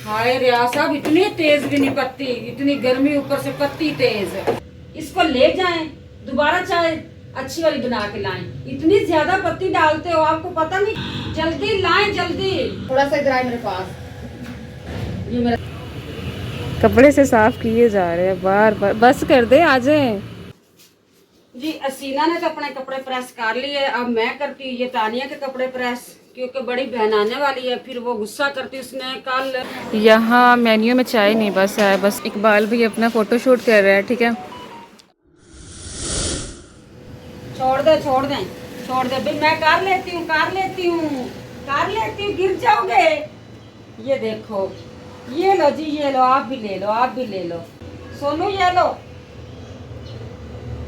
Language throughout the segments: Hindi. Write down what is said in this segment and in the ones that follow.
हाय रियाज साहब, इतनी तेज भी नहीं पत्ती, इतनी गर्मी ऊपर से पत्ती तेज। इसको ले जाएं, दोबारा चाय अच्छी वाली बना के लाएं। इतनी ज्यादा पत्ती डालते हो, आपको पता नहीं। जल्दी लाएं, जल्दी। थोड़ा सा इधर आए मेरे पास। ये मेरा कपड़े से साफ किए जा रहे हैं बार बार, बस कर दे, आ जाए। जी असीना ने तो अपने कपड़े प्रेस कर लिए, अब मैं करती हूँ ये तानिया के कपड़े प्रेस, क्योंकि बड़ी बहन आने वाली है, फिर वो गुस्सा करती। उसने कल यहाँ मेन्यू में चाय नहीं बस है, बस इकबाल भी अपना फोटो शूट कर रहा है, ठीक है। छोड़ दे छोड़ दे छोड़ दे भाई, मैं कर लेती हूँ कर लेती हूँ कर लेती हूँ, गिर जाओगे। ये देखो, ये लो जी, ये लो, आप भी ले लो, आप भी ले लो। सोनू ये लो,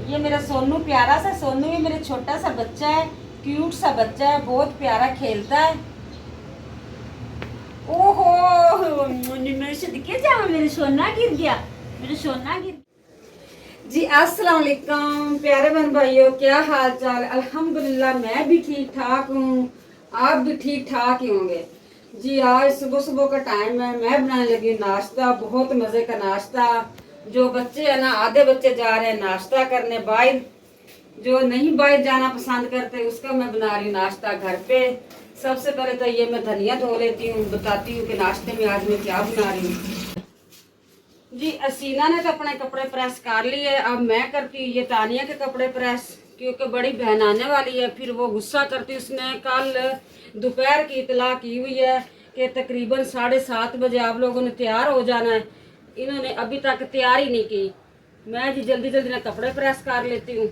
ये मेरा सोनू प्यारा सा सोनू, ये मेरा छोटा सा बच्चा है, क्यूट सा बच्चा है, बहुत प्यारा खेलता है। ओहो मेरे सदके जाओ, मेरे सोना गिर गया, मेरे सोना गिर। जी अस्सलाम वालेकुम प्यारे बहन भाइयों, क्या हाल चाल। अल्हम्दुलिल्लाह मैं भी ठीक ठाक हूँ, आप भी ठीक ठाक ही होंगे। जी आज सुबह सुबह का टाइम है, मैं बनाने लगी नाश्ता, बहुत मज़े का नाश्ता। जो बच्चे हैं ना, आधे बच्चे जा रहे हैं नाश्ता करने बाहर, जो नहीं बाहर जाना पसंद करते उसका मैं बना रही हूँ नाश्ता घर पे। सबसे पहले तो ये मैं धनिया धो लेती हूँ, बताती हूँ कि नाश्ते में आज मैं क्या बना रही हूँ। जी असीना ने तो अपने कपड़े प्रेस कर लिए, अब मैं करती हूँ ये तानिया के कपड़े प्रेस, क्योंकि बड़ी बहन आने वाली है, फिर वो गुस्सा करती। उसने कल दोपहर की इतला की हुई है कि तकरीबन 7:30 बजे आप लोगों ने तैयार हो जाना है। इन्होंने अभी तक तैयारी नहीं की। मैं जी जल्दी जल्दी ना कपड़े प्रेस कर लेती हूँ।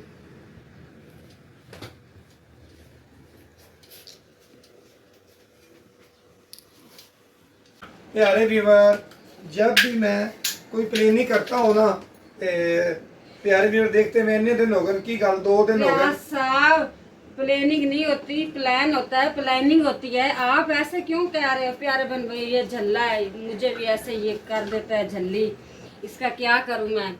प्यारे व्यूवर, जब भी मैं कोई प्लानिंग करता हूँ ना, प्यारे व्यूवर देखते मैं इतने दिन हो गए की गल 2 दिन हो गए। साहब प्लानिंग नहीं होती, प्लान होता है, प्लानिंग होती है। आप ऐसे क्यों कह रहे हो प्यारे बन भाई, ये झल्ला है, मुझे भी ऐसे ये कर देता है झल्ली, इसका क्या करूं मैं।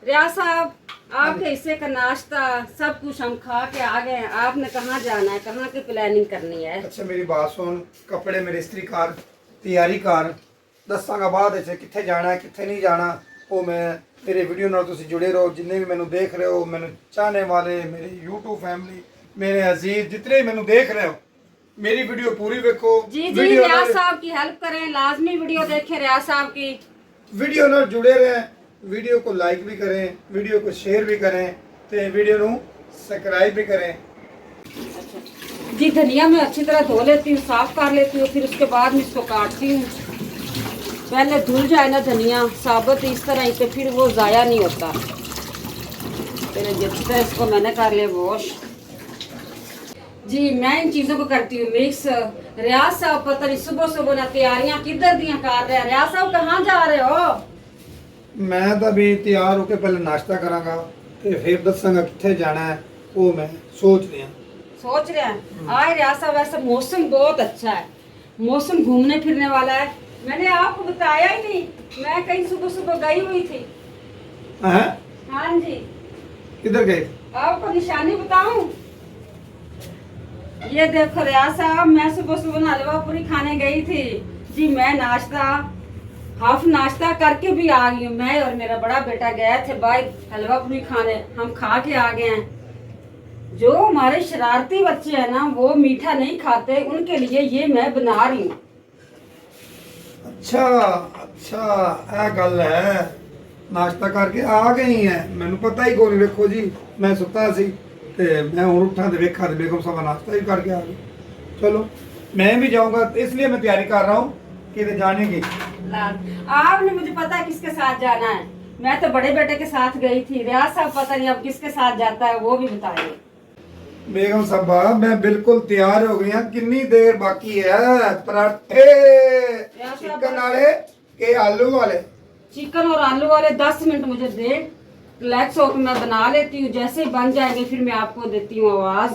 रियाज साहब आपके हिस्से का नाश्ता सब कुछ हम खा के आ गए हैं, आपने कहाँ जाना है, कहाँ की प्लानिंग करनी है। अच्छा मेरी बात सुन, कपड़े मेरे इस्त्री कर, तैयारी कर, दसांगा बाद कितने जाना है कितने नहीं जाना। वो मैं मेरे वीडियो नाल तुसी जुड़े रहो, जिन्ने भी मैनू देख रहे हो, मैनू चाहने वाले, मेरी यूट्यूब फैमिली, मेरे अजीज जितने भी मैनू देख रहे हो, मेरी वीडियो पूरी देखो। जी जी रियाज साहब की हेल्प करें, लाजमी वीडियो देखें रियाज साहब की। वीडियो नाल जुड़े रहें, वीडियो को लाइक भी करें, वीडियो को शेयर भी करें, तो वीडियो नू सब्सक्राइब भी करें। जी धनिया मैं अच्छी तरह धो लेती हूँ, साफ कर लेती हूँ, फिर उसके बाद मैं इसको काटती हूँ। पहले धुल जाए ना धनिया साबुत इस तरह ही, तो फिर वो ज़ाया नहीं होता। पहले अच्छी तरह इसको मैंने कर लिया वॉश। जी मैं इन चीज़ों को करती हूँ मिक्स। रियाज साहब पता नहीं सुबह सुबह ना तैयारियाँ किधर दियाँ कर रहे हैं। रियाज साहब कहाँ जा रहे हो? मैं तो भी तैयार होकर पहले नाश्ता करांगा, तो फिर दसांगा कितने जाना है, वो मैं सोच रहा हैं आए रियाज साहब, वैसे मौसम बहुत अच्छा है, मौसम घूमने फिरने वाला है। मैंने आपको बताया ही नहीं, मैं कहीं सुबह सुबह गई हुई थी। हैं? हाँ जी, किधर गए? आपको निशानी बताऊं? ये देखो रियाज साहब, मैं सुबह सुबह हलवा पूरी खाने गई थी। जी मैं नाश्ता हाफ नाश्ता करके भी आ गई हूँ। मैं और मेरा बड़ा बेटा गए थे बाहर हलवा पूरी खाने, हम खा के आ गए हैं। जो हमारे शरारती बच्चे हैं ना, वो मीठा नहीं खाते, उनके लिए ये मैं बना रही हूँ। अच्छा अच्छा, ਇਹ ਗੱਲ ਹੈ, ਨਾਸ਼ਤਾ ਕਰਕੇ ਆ ਗਈ ਹੈ, ਮੈਨੂੰ ਪਤਾ ਹੀ ਕੋਈ। ਵੇਖੋ ਜੀ ਮੈਂ ਸੁੱਤਾ ਸੀ ਤੇ मैं ਹੁਣ ਉੱਠਾਂ ਤੇ ਵੇਖਾਂ ਤੇ बेगम साहब नाश्ता ही करके आ गए। चलो मैं भी जाऊंगा, इसलिए मैं तैयारी कर रहा हूँ कि जाने की। आपने मुझे पता है किसके साथ जाना है, मैं तो बड़े बेटे के साथ गई थी। रियाज साहब पता नहीं अब किसके साथ जाता है, वो भी बताइए। बेगम साहबा मैं बिल्कुल तैयार हो गई हूं, कितनी देर बाकी है? पराठे चिकन वाले के आलू वाले? चिकन और आलू वाले 10 मिनट मुझे दे, रिलैक्स होकर मैं बना लेती हूँ। जैसे ही बन जाएंगे फिर मैं आपको देती हूँ आवाज।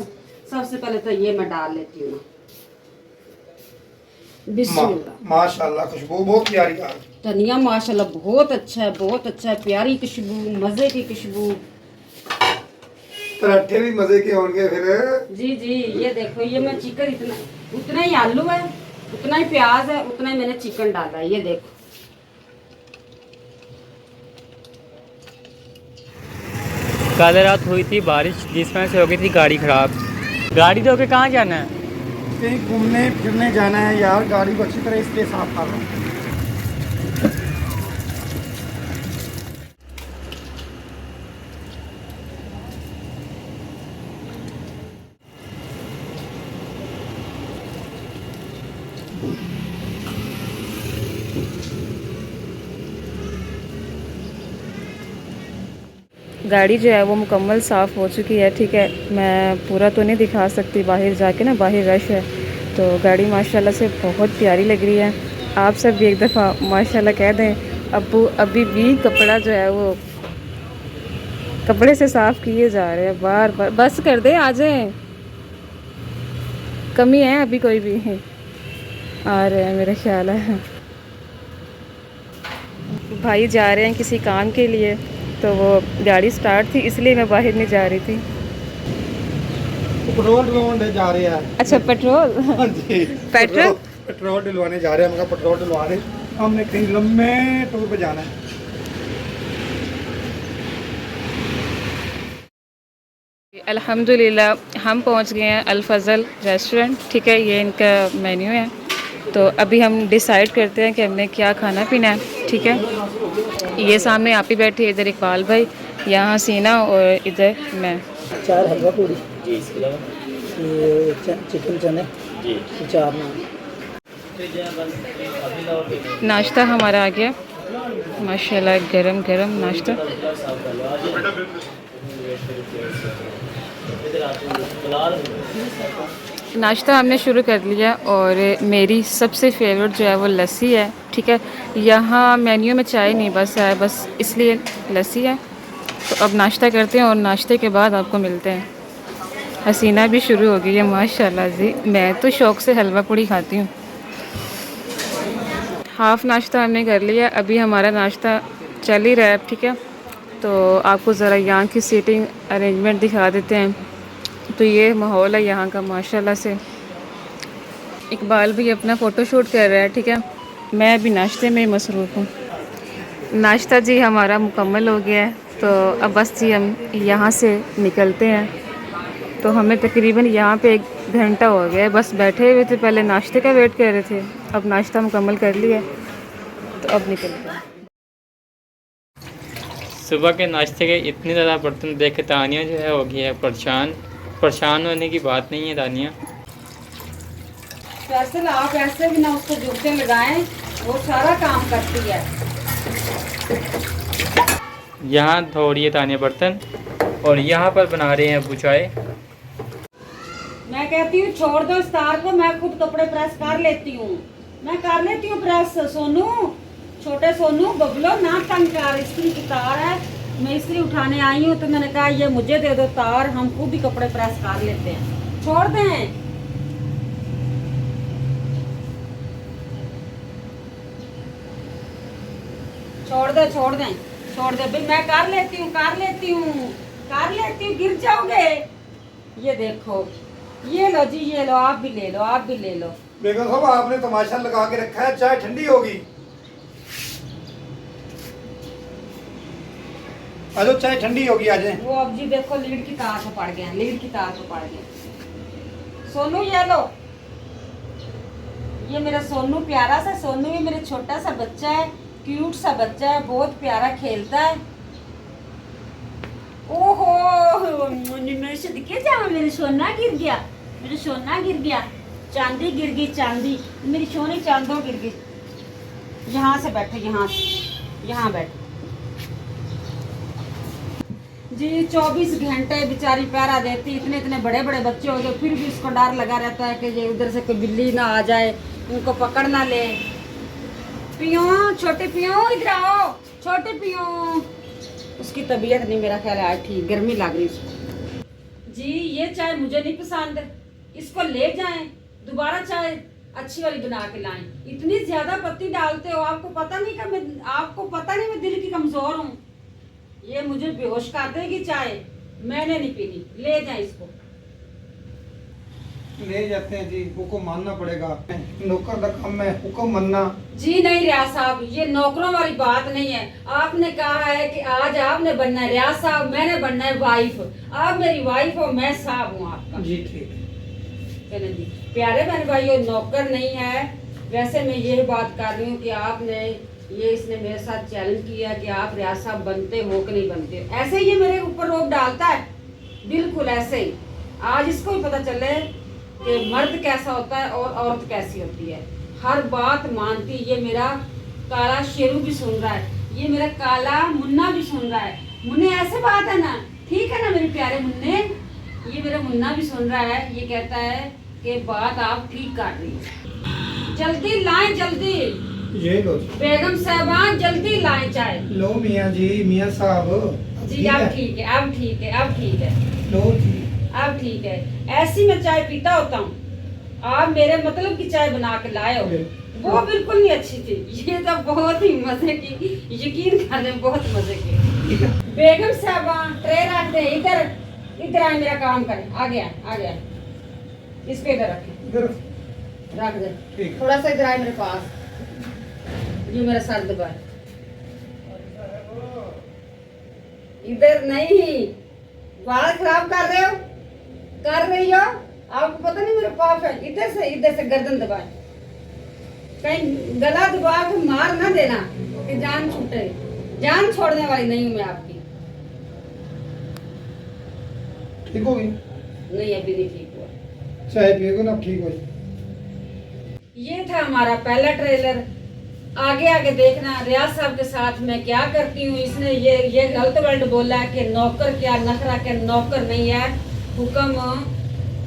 सबसे पहले तो ये मैं डाल लेती हूँ, बिस्मिल्लाह। माशाल्लाह खुशबू बहुत प्यारी आ रही। धनिया माशाल्लाह बहुत अच्छा है, बहुत अच्छा है, प्यारी खुशबू, मजे की खुशबू। पराठे भी मजे के होंगे फिर। जी जी ये देखो, ये मैं चिकन इतना उतना ही आलू है, उतना ही प्याज है, उतना ही मैंने चिकन डाला है, ये देखो। कल रात हुई थी बारिश, जिस वजह से हो गई थी गाड़ी ख़राब। गाड़ी धो के कहाँ जाना है? कहीं घूमने फिरने जाना है यार, गाड़ी को अच्छी तरह इसलिए साफ कर रहा हूँ। गाड़ी जो है वो मुकम्मल साफ़ हो चुकी है, ठीक है। मैं पूरा तो नहीं दिखा सकती, बाहर जाके ना, बाहर रश है। तो गाड़ी माशाल्लाह से बहुत प्यारी लग रही है। आप सब भी एक दफ़ा माशाल्लाह कह दें। अब्बू अभी भी कपड़ा जो है वो कपड़े से साफ़ किए जा रहे हैं बार बार। बस कर दे, आ जाए, कमी है अभी कोई भी आ रहे हैं मेरा ख्याल है। भाई जा रहे हैं किसी काम के लिए, तो वो गाड़ी स्टार्ट थी इसलिए मैं बाहर नहीं जा रही थी। पेट्रोल डलवाने जा रहे हैं। अच्छा, पेट्रोल? हाँ जी, पेट्रोल डलवाने जा रहे हैं। मगर पेट्रोल डलवा रहे, हमने कहीं लंबे टूर पे जाना है। अल्हम्दुलिल्लाह हम पहुंच गए हैं अल फज़ल रेस्टोरेंट, ठीक है। ये इनका मेन्यू है। तो अभी हम डिसाइड करते हैं कि हमने क्या खाना पीना है, ठीक है। ये सामने आप ही बैठी है, इधर इकबाल भाई, यहाँ हसीना और इधर मैं। 4 हलवा पूरी जी, इसके अलावा ये चिकन चने जी, 4 नान। नाश्ता हमारा आ गया माशाल्लाह, गरम गरम नाश्ता। नाश्ता हमने शुरू कर लिया और मेरी सबसे फेवरेट जो है वो लस्सी है, ठीक है। यहाँ मेन्यू में चाय नहीं बस है, बस इसलिए लस्सी है। तो अब नाश्ता करते हैं और नाश्ते के बाद आपको मिलते हैं। हसीना भी शुरू हो गई है माशाल्लाह जी। मैं तो शौक़ से हलवा पूड़ी खाती हूँ। हाफ़ नाश्ता हमने कर लिया, अभी हमारा नाश्ता चल ही रहा है, ठीक है। तो आपको ज़रा यहाँ की सीटिंग अरेंजमेंट दिखा देते हैं। तो ये माहौल है यहाँ का माशाल्लाह से। इकबाल भी अपना फ़ोटोशूट कर रहा है, ठीक है। मैं अभी नाश्ते में मसरूफ़ हूँ। नाश्ता जी हमारा मुकम्मल हो गया है, तो अब बस जी हम यहाँ से निकलते हैं। तो हमें तकरीबन यहाँ पे 1 घंटा हो गया है, बस बैठे हुए थे, पहले नाश्ते का वेट कर रहे थे, अब नाश्ता मुकम्मल कर लिया, तो अब निकलते हैं। सुबह के नाश्ते के इतने ज़्यादा बर्तन देख के तानिया जो है हो गई है परेशान। परेशान होने की बात नहीं है तानिया। फैसल आप ऐसे भी ना उसको जूते लगाएं, वो सारा काम करती है। यहाँ धो रही है तानिया बर्तन और यहाँ पर बना रहे हैं अबू चाय। मैं कहती हूँ छोड़ दो इस तार को, मैं खुद कपड़े प्रेस कर लेती हूँ, मैं कर लेती हूँ प्रेस। सोनू, छोटे सोनू, बबलो ना तंग कर, इस्त्री की तार है, मैं इस्त्री उठाने आई हूँ, तो मैंने कहा ये मुझे दे दो तार, हम खुद ही कपड़े प्रेस कर लेते हैं। छोड़ दें, छोड़ दे, छोड़ दें, छोड़ दे भाई, मैं कर लेती हूँ, कर लेती हूँ, कर लेती हूँ, गिर जाओगे। ये देखो, ये लो जी, ये लो, आप भी ले लो, आप भी ले लो। बेगम साहब आपने तमाशा लगा के रखा है, चाय ठंडी होगी। अरे चाय ठंडी होगी, आ जाए। वो अब जी देखो लीड की तार को पड़ गया, लीड की तार को पड़ गया। सोनू ये लो, ये मेरा सोनू प्यारा सा सोनू, ये मेरा छोटा सा बच्चा है, क्यूट सा बच्चा है, बहुत प्यारा खेलता है। ओहो मेरे से दिखे जा, मेरे सोना गिर गया, मेरे सोना गिर गया, चांदी गिर गई, चांदी, मेरी सोनी चांदो गिर गई। यहाँ से बैठो, यहाँ से, यहाँ बैठो जी। 24 घंटे बेचारी पैरा देती, इतने इतने बड़े बड़े बच्चे हो गए, फिर भी उसको डर लगा रहता है कि ये उधर से कोई बिल्ली ना आ जाए, उनको पकड़ ना ले। पियो, छोटे पियो, इधर आओ, छोटे पियो। उसकी तबीयत नहीं मेरा ख्याल है ठीक, गर्मी लग रही उसको जी। ये चाय मुझे नहीं पसंद, इसको ले जाएं, दोबारा चाय अच्छी वाली बना के लाएं। इतनी ज्यादा पत्ती डालते हो, आपको पता नहीं कि आपको पता नहीं मैं दिल की कमजोर हूँ। ये मुझे बेहोश कर देगी चाय, मैंने नहीं पीनी, ले जाएं इसको। ले जाते हैं जी, हुक्म मानना पड़ेगा। नौकर का काम है हुक्म मानना। जी नहीं रियाज साहब, ये नौकरों वाली बात नहीं है। आपने कहा है कि आज आपने बनना है रियाज साहब, मैंने बनना है वाइफ। आप मेरी वाइफ हो, मैं साहब हूँ आपका। जी ठीक है। चलें जी प्यारे बहन भाइयों, नौकर नहीं है। वैसे मैं ये बात कर रही हूँ कि आपने ये इसने मेरे साथ चैलेंज किया कि आप रियाज साहब बनते हो कि नहीं बनते। ऐसे ही ये मेरे ऊपर रोक डालता है, बिल्कुल ऐसे ही। आज इसको भी पता चले कि मर्द कैसा होता है और औरत कैसी होती है। हर बात मानती। ये मेरा काला शेरू भी सुन रहा है, ये मेरा काला मुन्ना भी सुन रहा है। मुन्ने ऐसे बात है ना, ठीक है ना मेरे प्यारे मुन्ने। ये मेरा मुन्ना भी सुन रहा है, ये कहता है कि बात आप ठीक कर रही हैं। जल्दी लाएं, जल्दी ये लो बेगम साहबान, जल्दी लाएं चाय। लो मियाँ जी, मियाँ साहब जी अब ठीक है, अब ठीक है, अब ठीक है, लो जी। अब ठीक है। ऐसी मैं चाय पीता होता हूँ, आप मेरे मतलब की चाय बना के लाए हो, वो बिल्कुल नहीं अच्छी थी। ये तो बहुत ही मजे की, यकीन कर लें बहुत मजे की। बेगम साहबान ट्रे रख दे, इधर इधर आए, मेरा काम करें। आ गया, आ गया, इसको इधर रखें, इधर रख दे। ठीक। थोड़ा सा इधर आए मेरे पास, ये मेरा सर दबाए। इधर नहीं, बाल खराब कर रहे हो, कर रही हो। आपको पता नहीं मेरे पास है। इधर से गर्दन दबाए, कहीं गला दबा के मार ना देना कि जान छूटे। जान छोड़ने वाली नहीं हूँ मैं आपकी। ठीक हो गई? नहीं अभी नहीं ठीक हुआ। चाय पिएगा ना ठीक हो। ये था हमारा पहला ट्रेलर। आगे आगे देखना रियाज साहब के साथ मैं क्या करती हूँ। इसने ये गलत वर्ड बोला है कि नौकर क्या नखरा के नौकर नहीं है, हुक्म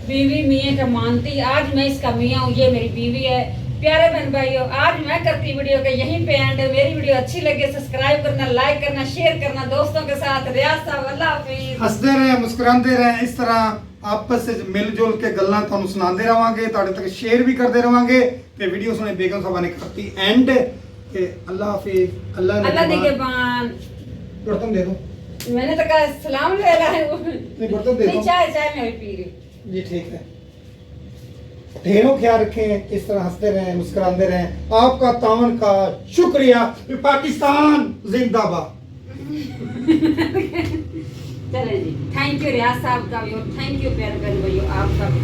बीवी मियाँ का मानती। आज मैं इसका मियाँ हूँ, ये मेरी बीवी है। प्यारे बहन भाइयों, आज मैं करती वीडियो का यहीं पे एंड। मेरी वीडियो अच्छी लगे सब्सक्राइब करना, लाइक करना, शेयर करना दोस्तों के साथ। रियाज साहब अल्लाह हाफिज़। हसते रहे, मुस्कुराते रहे, इस तरह आपस ਵਿੱਚ ਮਿਲ ਜੁਲ ਕੇ ਗੱਲਾਂ ਤੁਹਾਨੂੰ ਸੁਣਾਉਂਦੇ ਰਵਾਂਗੇ, ਤੁਹਾਡੇ ਤੱਕ ਸ਼ੇਅਰ ਵੀ ਕਰਦੇ ਰਵਾਂਗੇ। ਤੇ ਵੀਡੀਓ ਸੁਣੇ ਬੇਗਮ ਸਾਹਿਬਾ ਨੇ ਕਰਤੀ ਐਂਡ ਤੇ ਅੱਲਾਹ ਹਾਫਿਜ਼। अल्लाह निगहबान। बर्तन दे दो। मैंने तो कहा सलाम ले रहा है वो। नहीं बर्तन दे दो चाय मैं भी पी रही। जी ठीक है। ढेरों ख्याल रखें, इस तरह हंसते रहें, मुस्कुराते रहें। आपका तावन का शुक्रिया। पाकिस्तान जिंदाबाद। चले जी, थैंक यू रियाज साहब का भी और थैंक यू प्यारे बहन भाइयों आपका भी।